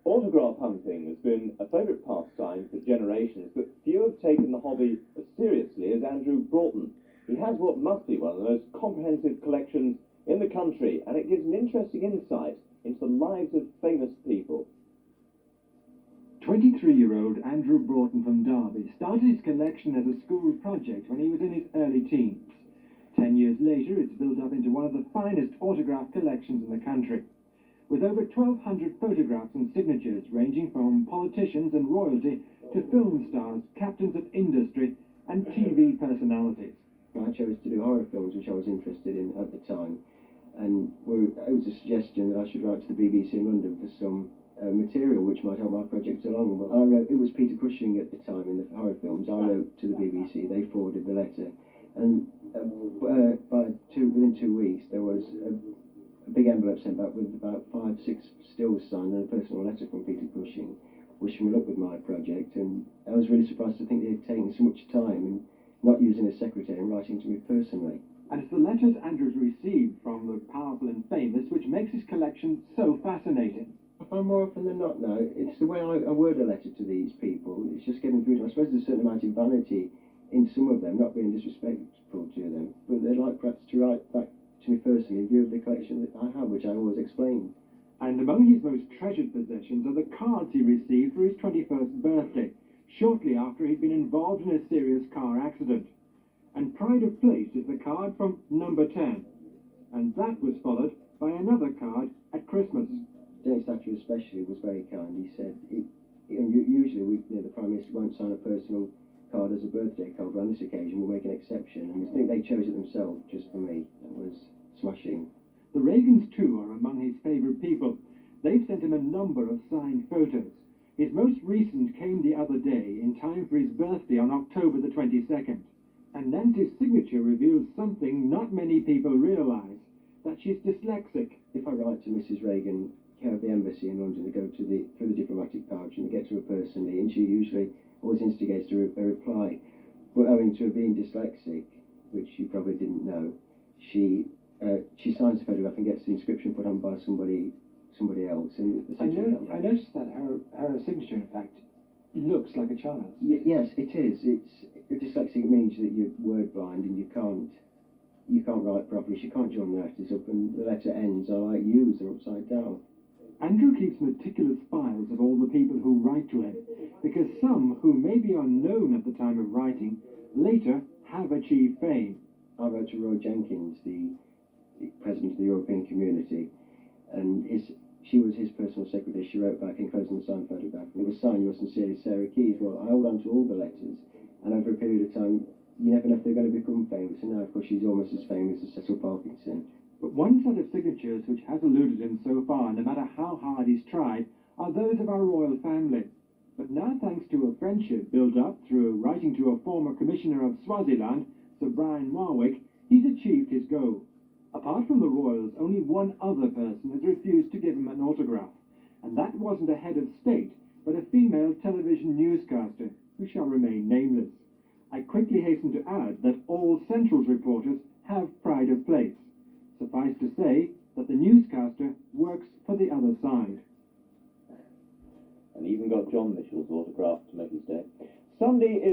Autograph hunting has been a favourite pastime for generations, but few have taken the hobby as seriously as Andrew Broughton. He has what must be one of the most comprehensive collections in the country, and it gives an interesting insight into the lives of famous people. 23-year-old Andrew Broughton from Derby started his collection as a school project when he was in his early teens. 10 years later, it's built up into one of the finest autograph collections in the country. With over 1,200 photographs and signatures ranging from politicians and royalty to film stars, captains of industry and TV personalities. I chose to do horror films, which I was interested in at the time, and it was a suggestion that I should write to the BBC in London for some material which might help my project along. But it was Peter Cushing at the time in the horror films. I wrote to the BBC, they forwarded the letter, and within 2 weeks there was a big envelope sent back with about 5, 6 stills signed and a personal letter from Peter Cushing wishing me luck with my project. And I was really surprised to think they had taken so much time in not using a secretary and writing to me personally. And it's the letters Andrew's received from the powerful and famous which makes his collection so fascinating. I find more often than not now, it's the way I word a letter to these people. It's just getting through to them. I suppose there's a certain amount of vanity in some of them, not being disrespectful to them, but they'd like perhaps to write back to me personally in view of the collection that I have, which I always explain. And among his most treasured possessions are the cards he received for his 21st birthday, shortly after he'd been involved in a serious car accident. And pride of place is the card from number 10. And that was followed by another card at Christmas. James Thatcher especially was very kind. He said, usually the Prime Minister won't sign a personal card as a birthday card, but on this occasion we'll make an exception. And I think they chose it themselves just for me. That was smashing. The Reagans too are among his favourite people. They've sent him a number of signed photos. His most recent came the other day in time for his birthday on October the 22nd. And Nancy's signature reveals something not many people realise, that she's dyslexic. If I write to Mrs. Reagan, care of the embassy in London, to go through the diplomatic pouch and get to her personally, and she usually always instigates a reply. But owing to her being dyslexic, which you probably didn't know, she signs the photograph and gets the inscription put on by somebody else. And I noticed that her signature, in fact, looks like a child's. Yes, it is. Dyslexic means that you're word blind and you can't write properly. She can't join the letters up, and the letter ends are like U's, they're upside down. Andrew keeps meticulous files of all the people who write to him, because some who may be unknown at the time of writing later have achieved fame. I wrote to Roy Jenkins, the President of the European Community, and she was his personal secretary. She wrote back enclosing the signed photograph, and it was signed, yours sincerely, Sarah Keys. Well, I hold on to all the letters, and over a period of time, you never know if they're going to become famous, and now, of course, she's almost as famous as Cecil Parkinson. But one set of signatures which has eluded him so far, no matter how hard he's tried, are those of our royal family. But now, thanks to a friendship built up through writing to a former commissioner of Swaziland, Sir Brian Warwick, he's achieved his goal. Apart from the royals, only one other person has refused to give him an autograph, and that wasn't a head of state, but a female television newscaster, who shall remain nameless. I quickly hasten to add that all Central's reporters have pride of place. Suffice to say that the newscaster works for the other side. And even got John Mitchell's autograph to make his day. Sunday is